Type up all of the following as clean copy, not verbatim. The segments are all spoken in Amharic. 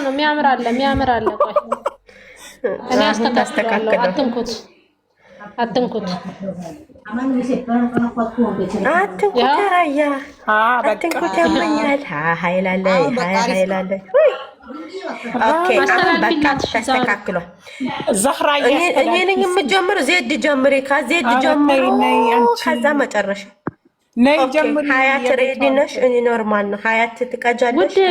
ነው የሚያምር አለ ቆይ እኔ አስተካክላለሁ አትንኩት ራያ አትንኩት ያመኛል ሀይላለ ኦኬ አሁን በቃ ተስተካክሏል ዛህራዬ እኔ ነኝ የምጀምር ዜድ ጀምሪ ከዜድ ጀምሪ ከዛ መጨረሻ ነይ ጀምሪ ሀያት ሬዲ ነሽ እኔ ኖርማል ነው ሀያት ትቀጃለሽ ውዴ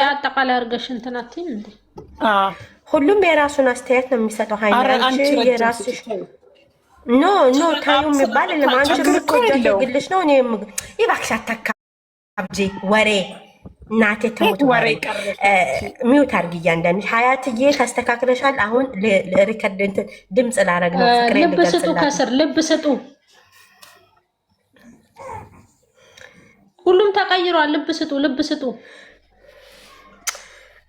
አጠቃላይ አርገሽ እንትን አትይም እንዴ ሁሉም የራሱን አስተያየት ነው የሚሰጠው ሃይማኖት የራስሽ ኖ ታዩ የሚባል ለማንቺ ምትቆጃው ግልሽ ነው እኔ ይባክሽ አታካብጂ ወሬ እናቴ ተውት ወሬ ሚውት አርጊ እያንዳንድሽ ሀያትዬ ታስተካክለሻል አሁን ለሪከርድ ድምጽ ላረግ ነው ፍቅሬ ልብ ስጡ ከስር ልብ ስጡ ሁሉም ተቀይሯል ልብ ስጡ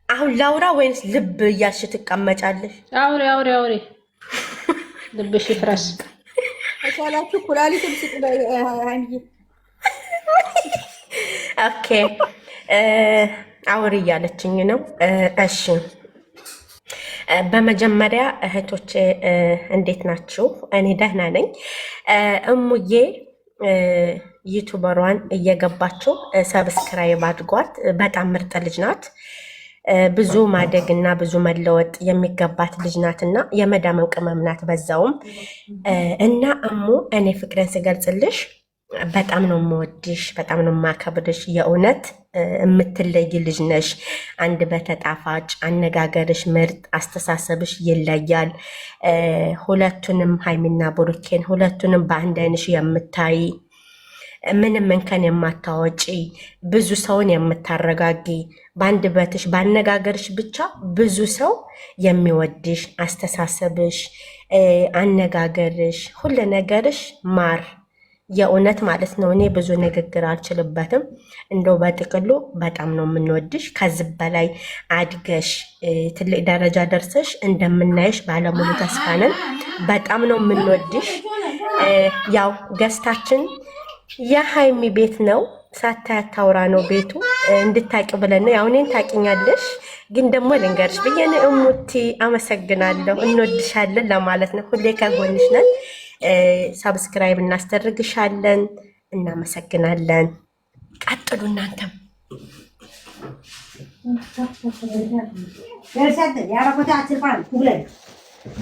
አሁን ላውራ ወይንስ ልብ እያልሽ ትቀመጫለሽ አውሬ ልብሽ ይፍረስ አሻላችሁ ኩላሊት ስጡ ሃይሚዬ ኦኬ አውሪ እያለችኝ ነው እሺ በመጀመሪያ እህቶቼ እንዴት ናችሁ እኔ ደህና ነኝ እሙዬ ዩቲዩበሯን እየገባችሁ ሰብስክራይብ አድርጓት በጣም ምርጥ ልጅ ናት ብዙ ማደግ እና ብዙ መለወጥ የሚገባት ልጅ ናትና የመዳም ቅመም ናት በዛውም እና እሙ እኔ ፍቅርን ስገልጽልሽ በጣም ነው የምወድሽ በጣም ነው የማከብርሽ የእውነት የምትለይ ልጅ ነሽ አንድ በተጣፋጭ አነጋገርሽ ምርጥ አስተሳሰብሽ ይለያል ሁለቱንም ሃይሚና ብሩኬን ሁለቱንም በአንድ አይንሽ የምታይ ምንም እንከን የማታወጪ ብዙ ሰውን የምታረጋጊ በአንድ በትሽ ባነጋገርሽ ብቻ ብዙ ሰው የሚወድሽ አስተሳሰብሽ አነጋገርሽ ሁሉ ነገርሽ ማር የእውነት ማለት ነው እኔ ብዙ ንግግር አልችልበትም እንደው በጥቅሉ በጣም ነው የምንወድሽ ከዚህ በላይ አድገሽ ትልቅ ደረጃ ደርሰሽ እንደምናይሽ ባለሙሉ ተስፋ ነን በጣም ነው የምንወድሽ ያው ገስታችን የሃይሚ ቤት ነው ሳታያት ታውራ ነው ቤቱ እንድታቂ ብለን ያው እኔን ታቂኛለሽ ግን ደግሞ ልንገርሽ ብዬ ነው እሙቲ አመሰግናለሁ እንወድሻለን ለማለት ነው ሁሌ ከጎንሽ ነን ሰብስክራይብ እናስተርግሻለን እናመሰግናለን ቀጥሉ እናንተም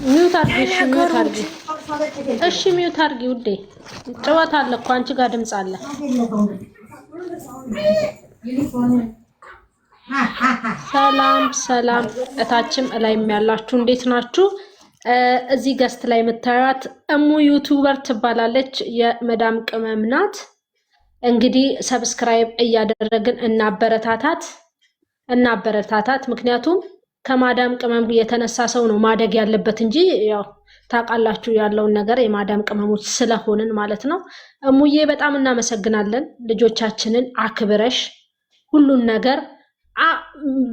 ሚውት አርጊ እሺ ሚውት አርጊ ውዴ ጨዋታ አለ እኮ አንቺ ጋር ድምጽ አለ ሰላም እታችም እላይም ያላችሁ እንዴት ናችሁ እዚህ ገስት ላይ የምታዩት እሙ ዩቲዩበር ትባላለች የመዳም ቅመም ናት እንግዲህ ሰብስክራይብ እያደረግን እናበረታታት ምክንያቱም ከማዳም ቅመም የተነሳ ሰው ነው ማደግ ያለበት እንጂ ያው ታውቃላችሁ ያለውን ነገር የማዳም ቅመሞች ስለሆንን ማለት ነው እሙዬ በጣም እናመሰግናለን ልጆቻችንን አክብረሽ ሁሉን ነገር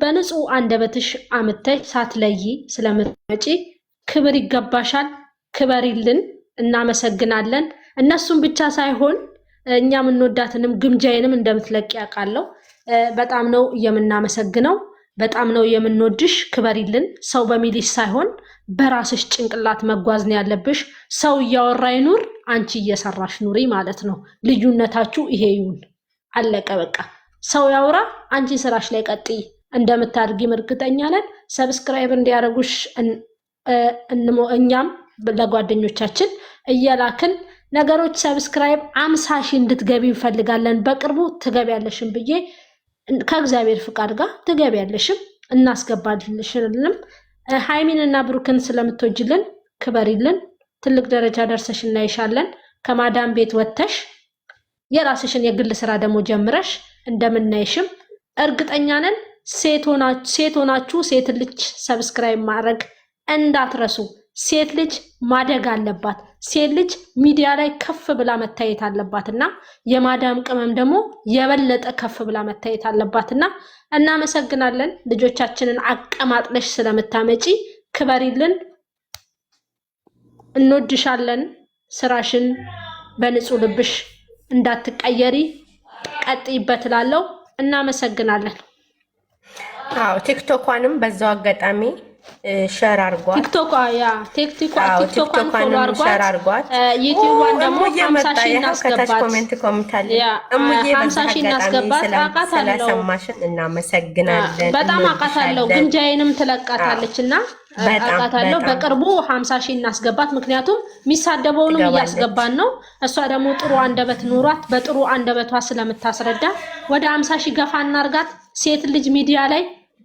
በንጹህ አንደበትሽ አምጥተሽ ሳትለይ ስለምትመጪ ክብር ይገባሻል ክበሪልን እናመሰግናለን እነሱም ብቻ ሳይሆን እኛም እንወዳትንም ግምጃዬንም እንደምትለቂ ያውቃለሁ በጣም ነው የምናመሰግነው በጣም ነው የምንወድሽ ክበሪልን ሰው በሚልሽ ሳይሆን በራስሽ ጭንቅላት መጓዝ ነው ያለብሽ ሰው እያወራ ይኑር አንቺ እየሰራሽ ኑሪ ማለት ነው ልዩነታችሁ ይሄ ይሁን አለቀ በቃ ሰው ያውራ አንቺ ስራሽ ላይ ቀጥይ እንደምታርጊ እርግጠኛ ነን ሰብስክራይብ እንዲያረጉሽ እኛም ለጓደኞቻችን እየላክን ነገሮች ሰብስክራይብ 50,000 እንድትገቢ እንፈልጋለን በቅርቡ ትገቢያለሽም ብዬ ከእግዚአብሔር ፍቃድ ጋር ትገቢያለሽም እናስገባልሽንም ሃይሚንና ብሩክን ስለምትወጅልን ክበሪልን ትልቅ ደረጃ ደርሰሽ እናይሻለን ከማዳም ቤት ወጥተሽ የራስሽን የግል ስራ ደግሞ ጀምረሽ እንደምናይሽም እርግጠኛ ነን ሴት ሆናችሁ ሴት ልጅ ሰብስክራይብ ማድረግ እንዳትረሱ ሴት ልጅ ማደግ አለባት ሴት ልጅ ሚዲያ ላይ ከፍ ብላ መታየት አለባትና የማዳም ቅመም ደግሞ የበለጠ ከፍ ብላ መታየት አለባትና እናመሰግናለን ልጆቻችንን አቀማጥለሽ ስለምታመጪ ክበሪልን እንወድሻለን ስራሽን በንጹህ ልብሽ እንዳትቀየሪ ቀጥይበት ላለው እናመሰግናለን አዎ ቲክቶኳንም በዛው አጋጣሚ ሸር አርጓት። ቲክቶኳን ፎሎ አርጓት። ዩቲዩብን ደግሞ 50 ሺህ እናስገባት። ኮሜንት ኮምታለ እሙዬ 50 ሺህ እናስገባት። አውቃታለሁ፣ ስለሰማሽን እናመሰግናለን። በጣም አውቃታለሁ፣ ግምጃዬንም ትለቃታለችና አውቃታለሁ። በቅርቡ 50 ሺህ እናስገባት። ምክንያቱም የሚሳደበውንም እያስገባን ነው። እሷ ደግሞ ጥሩ አንደበት ኑሯት በጥሩ አንደበቷ ስለምታስረዳ ወደ 50 ሺህ ገፋ እናርጋት። ሴት ልጅ ሚዲያ ላይ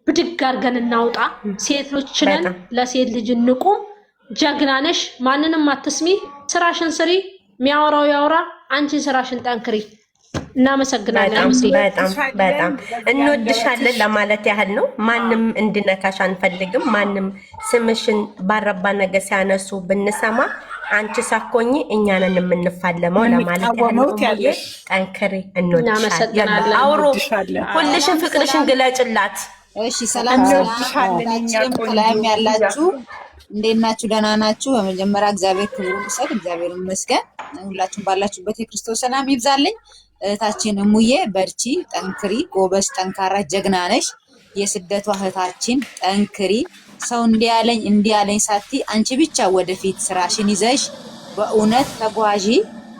ብድግ አድርገን እናውጣ። ሴቶች ነን፣ ለሴት ልጅ እንቁም። ጀግና ነሽ፣ ማንንም አትስሚ፣ ስራሽን ስሪ። የሚያወራው ያወራ፣ አንቺ ስራሽን ጠንክሪ። እናመሰግናለን። በጣም እንወድሻለን ለማለት ያህል ነው። ማንም እንድነካሽ አንፈልግም። ማንም ስምሽን ባረባ ነገር ሲያነሱ ብንሰማ አንቺ ሳኮኝ እኛንን የምንፋለመው ለማለት ያህል ነው። ጠንክሪ፣ እንወድሻለን። አውሮ ሁልሽን ፍቅርሽን ግለጭላት። እሺ ሰላም ሰላም ያላችሁ እንዴት ናችሁ? ደህና ናችሁ? በመጀመሪያ እግዚአብሔር ክብሩን ይስጥ። እግዚአብሔር ይመስገን። ሁላችሁም ባላችሁበት የክርስቶስ ሰላም ይብዛልኝ። እህታችን እሙዬ በርቺ፣ ጠንክሪ፣ ጎበዝ፣ ጠንካራ ጀግና ነሽ። የስደቷ እህታችን ጠንክሪ። ሰው እንዲያለኝ ሳቲ አንቺ ብቻ ወደፊት ስራሽን ይዘሽ በእውነት ተጓዢ።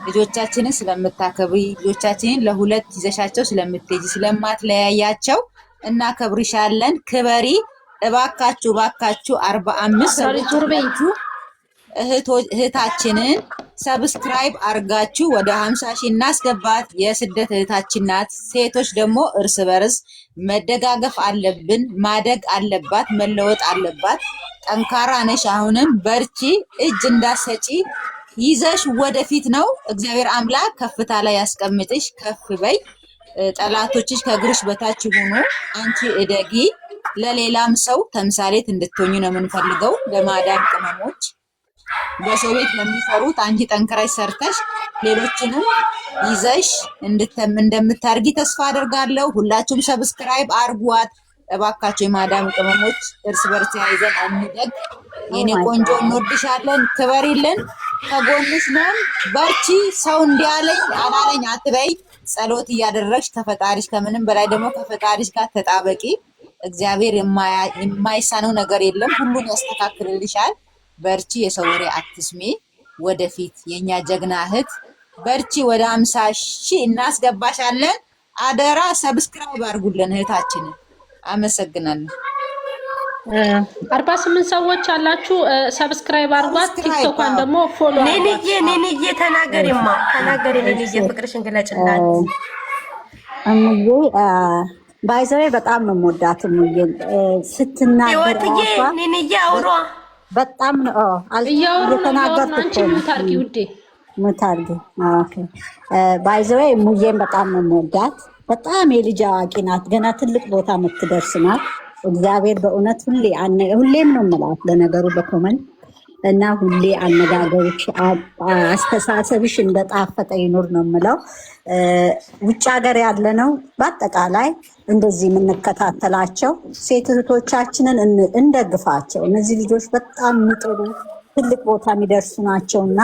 ልጆቻችንን ስለምታከብሪ፣ ልጆቻችንን ለሁለት ይዘሻቸው ስለምትሄጂ፣ ስለማትለያያቸው እናከብርሻለን። ክበሪ እባካችሁ 45 እህታችንን ሰብስክራይብ አርጋችሁ ወደ 50 ሺህ እናስገባት። የስደት እህታችን ናት። ሴቶች ደግሞ እርስ በርስ መደጋገፍ አለብን። ማደግ አለባት፣ መለወጥ አለባት። ጠንካራ ነሽ። አሁንም በርቺ፣ እጅ እንዳሰጪ ይዘሽ ወደፊት ነው። እግዚአብሔር አምላክ ከፍታ ላይ ያስቀምጥሽ። ከፍ በይ። ጠላቶችሽ ከእግርሽ በታች ሆኖ አንቺ እደጊ። ለሌላም ሰው ተምሳሌት እንድትሆኚ ነው የምንፈልገው። ለማዳም ቅመሞች በሰው ቤት ለሚሰሩት አንቺ ጠንክረሽ ሰርተሽ ሌሎችንም ይዘሽ እንደምታርጊ ተስፋ አደርጋለሁ። ሁላችሁም ሰብስክራይብ አርጓት እባካችሁ። የማዳም ቅመሞች እርስ በርስ ያይዘን እንደግ። የኔ ቆንጆ እንወድሻለን፣ ክበሪልን፣ ከጎንሽ ነን። በርቺ። ሰው እንዲያለኝ አላለኝ አትበይ። ጸሎት እያደረግሽ ከፈጣሪሽ ከምንም በላይ ደግሞ ከፈጣሪሽ ጋር ተጣበቂ። እግዚአብሔር የማይሳነው ነገር የለም፣ ሁሉን ያስተካክልልሻል። በርቺ፣ የሰው ወሬ አትስሜ። ወደፊት የኛ ጀግና እህት በርቺ። ወደ 50 ሺህ እናስገባሻለን። አደራ ሰብስክራይብ አድርጉልን እህታችንን። አመሰግናለሁ። 48 ሰዎች አላችሁ። ሰብስክራይብ አድርጓት። ቲክቶኳን ደግሞ ፎሎ አድርጓት። ነንዬ ተናገሪማ፣ ተናገሪ ነንዬ፣ ፍቅርሽን ግለጭላት። እሙዬ ባይዘሬ በጣም ነው የምወዳት። እሙዬ ስትናገር ነንዬ አውሯ በጣም ነው እየተናገርኩ አንቺ ሙታርጊ ውዴ ሙታርጊ። ኦኬ ባይዘሬ እሙዬን በጣም ነው የምወዳት። በጣም የልጅ አዋቂ ናት። ገና ትልቅ ቦታ የምትደርስ ናት። እግዚአብሔር በእውነት ሁሌም ነው የምላት ለነገሩ በኮመን እና ሁሌ አነጋገርሽ፣ አስተሳሰብሽ እንደጣፈጠ ይኖር ነው የምለው። ውጭ ሀገር ያለ ነው በአጠቃላይ እንደዚህ የምንከታተላቸው ሴት እህቶቻችንን እንደግፋቸው። እነዚህ ልጆች በጣም የሚጥሩ ትልቅ ቦታ የሚደርሱ ናቸው እና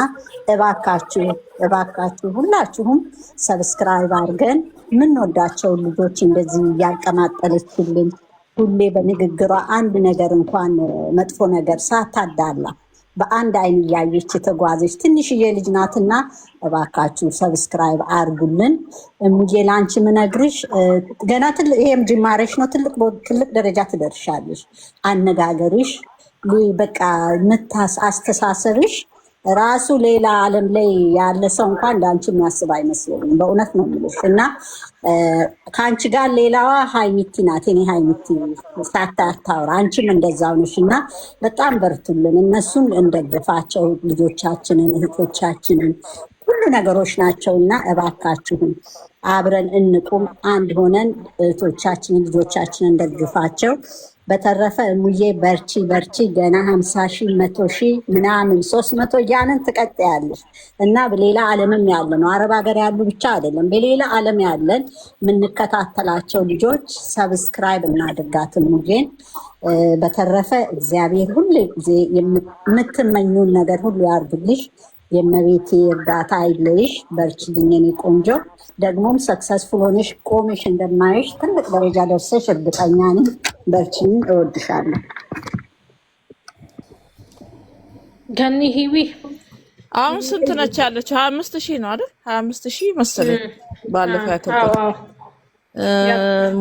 እባካችሁ ሁላችሁም ሰብስክራይብ አድርገን የምንወዳቸውን ልጆች እንደዚህ እያቀማጠለችልን ሁሌ በንግግሯ አንድ ነገር እንኳን መጥፎ ነገር ሳታዳላ በአንድ አይን እያየች የተጓዘች ትንሽዬ ልጅ ናትና እባካችሁ ሰብስክራይብ አድርጉልን። እሙዬ ላንቺ ምነግርሽ ገና ይሄም ጅማሬሽ ነው። ትልቅ ደረጃ ትደርሻለሽ። አነጋገርሽ በቃ አስተሳሰብሽ ራሱ ሌላ ዓለም ላይ ያለ ሰው እንኳን እንዳንቺ የሚያስብ አይመስለኝም። በእውነት ነው የምልሽ እና ከአንቺ ጋር ሌላዋ ሀይሚቲ ናት። እኔ ሀይሚቲ ሳታታውራ አንቺም እንደዛው ነሽ እና በጣም በርቱልን። እነሱን እንደግፋቸው፣ ልጆቻችንን፣ እህቶቻችንን ሁሉ ነገሮች ናቸው እና እባካችሁን አብረን እንቁም። አንድ ሆነን እህቶቻችንን፣ ልጆቻችንን እንደግፋቸው። በተረፈ እሙዬ በርቺ። ገና 50 ሺህ 100 ሺህ ምናምን 300 እያንን ትቀጥያለሽ እና በሌላ ዓለምም ያለ ነው። አረብ ሀገር ያሉ ብቻ አይደለም፣ በሌላ ዓለም ያለን የምንከታተላቸው ልጆች ሰብስክራይብ እናድርጋት እሙዬን። በተረፈ እግዚአብሔር ሁሉ ጊዜ የምትመኙን ነገር ሁሉ ያርግልሽ። የእመቤቴ እርዳታ አይለይሽ። በርቺልኝ የኔ ቆንጆ። ደግሞም ሰክሰስፉል ሆነሽ ቆመሽ እንደማይሽ ትልቅ ደረጃ ደርሰሽ እርግጠኛ ነኝ። በርቺ፣ እወድሻለሁ። ገኒ ሂዊ አሁን ስንት ነች ያለችው? 25,000 ነው አይደል? 25,000 መሰለኝ ባለፈው ያከበረው።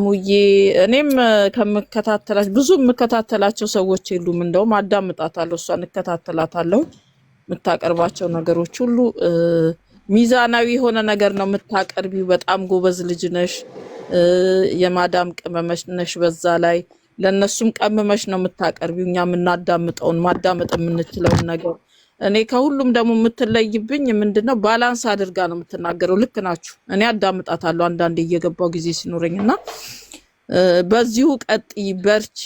ሙዬ እኔም ከምከታተላቸው ብዙ የምከታተላቸው ሰዎች የሉም። እንደውም አዳምጣታለሁ፣ እሷን እከታተላታለሁ። የምታቀርባቸው ነገሮች ሁሉ ሚዛናዊ የሆነ ነገር ነው የምታቀርቢው። በጣም ጎበዝ ልጅ ነሽ። የማዳም ቅመመሽ ነሽ። በዛ ላይ ለነሱም ቀምመሽ ነው የምታቀርቢው። እኛ የምናዳምጠውን ማዳመጥ የምንችለውን ነገር እኔ ከሁሉም ደግሞ የምትለይብኝ ምንድነው ባላንስ አድርጋ ነው የምትናገረው። ልክ ናችሁ። እኔ አዳምጣታለሁ አንዳንዴ እየገባው ጊዜ ሲኖረኝና በዚሁ ቀጥይ፣ በርቺ።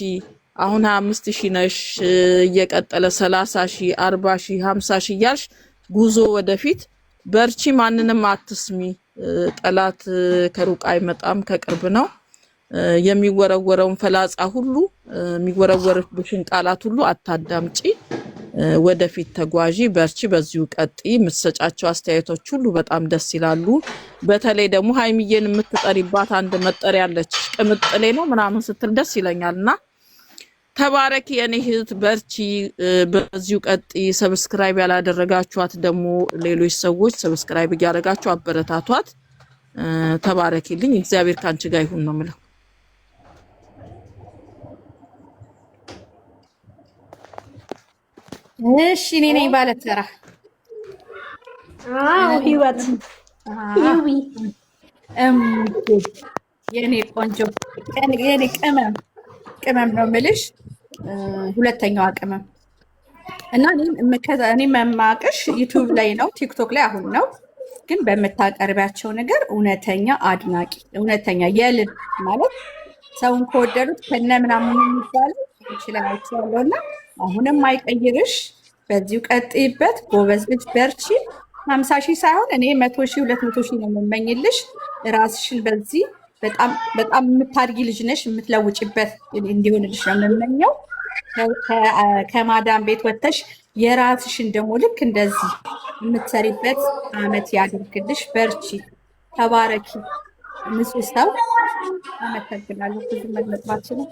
አሁን 25,000 ነሽ፣ እየቀጠለ 30,000 40,000 50,000 እያልሽ ጉዞ ወደፊት በርቺ። ማንንም አትስሚ። ጠላት ከሩቅ አይመጣም ከቅርብ ነው። የሚወረወረውን ፈላጻ ሁሉ የሚወረወርብሽን ቃላት ሁሉ አታዳምጪ። ወደፊት ተጓዢ፣ በርቺ፣ በዚሁ ቀጥይ። የምትሰጫቸው አስተያየቶች ሁሉ በጣም ደስ ይላሉ። በተለይ ደግሞ ሀይሚዬን የምትጠሪባት አንድ መጠሪያ ያለች ቅምጥሌ ነው ምናምን ስትል ደስ ይለኛልና ተባረኪ የኔ እህት፣ በርቺ፣ በዚሁ ቀጥይ። ሰብስክራይብ ያላደረጋችኋት ደግሞ ሌሎች ሰዎች ሰብስክራይብ እያደረጋችሁ አበረታቷት። ተባረኪልኝ። እግዚአብሔር ካንቺ ጋር ይሁን ነው የምለው። እሺ እኔ ነኝ ባለተራ። ህይወት ሂዊ የኔ ቆንጆ የኔ ቅመም ነው የምልሽ፣ ሁለተኛዋ ቅመም እና እኔ መማቅሽ ዩቲዩብ ላይ ነው፣ ቲክቶክ ላይ አሁን ነው። ግን በምታቀርቢያቸው ነገር እውነተኛ አድናቂ፣ እውነተኛ የልብ ማለት ሰውን ከወደዱት ከነ ምናምን የሚባለው ይችላልቻለሁ እና አሁንም አይቀይርሽ። በዚሁ ቀጥይበት። ጎበዝ ልጅ፣ በርቺ። 50,000 ሳይሆን እኔ 100,000 200,000 ነው የምመኝልሽ። ራስሽን በዚህ በጣም የምታድጊ ልጅ ነሽ። የምትለውጭበት እንዲሆንልሽ ነው የምመኘው። ከማዳም ቤት ወጥተሽ የራስሽን ደግሞ ልክ እንደዚህ የምትሰሪበት አመት ያድርግልሽ። በርቺ፣ ተባረኪ። ንጹህ ሰው። አመሰግናለሁ። ብዙ መግለጽ ነው።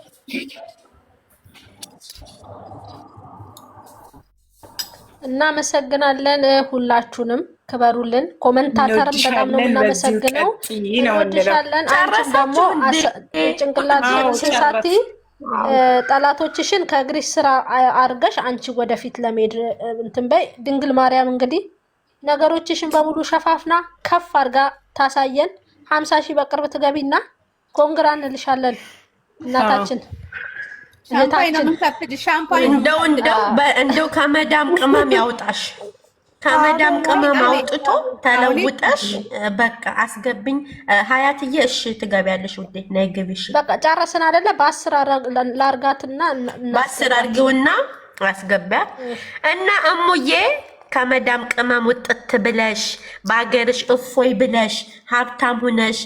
እናመሰግናለን። ሁላችሁንም ክበሩልን። ኮመንታተርም በጣም ነው እናመሰግነው። እንወድሻለን። አንቺም ደግሞ ጭንቅላት ስሳቲ ጠላቶችሽን ከእግርሽ ስራ አርገሽ አንቺ ወደፊት ለመሄድ እንትን በይ። ድንግል ማርያም እንግዲህ ነገሮችሽን በሙሉ ሸፋፍና ከፍ አርጋ ታሳየን። 50,000 በቅርብ ትገቢና ኮንግራ እንልሻለን እናታችን። እንደው ከመዳም ቅመም ያውጣሽ። ከመዳም ቅመም አውጥቶ ተለውጠሽ በቃ አስገብኝ። ሀያትዬ እሺ ትገቢያለሽ ውዴ፣ ነይ ግቢ። እሺ በቃ ጨረስን አይደለ? በ10 ላርጋትና በ10 አርጊውና አስገቢያት እና እሙዬ ከመዳም ቅመም ውጥት ብለሽ በአገርሽ እፎይ ብለሽ ሀብታም ሁነሽ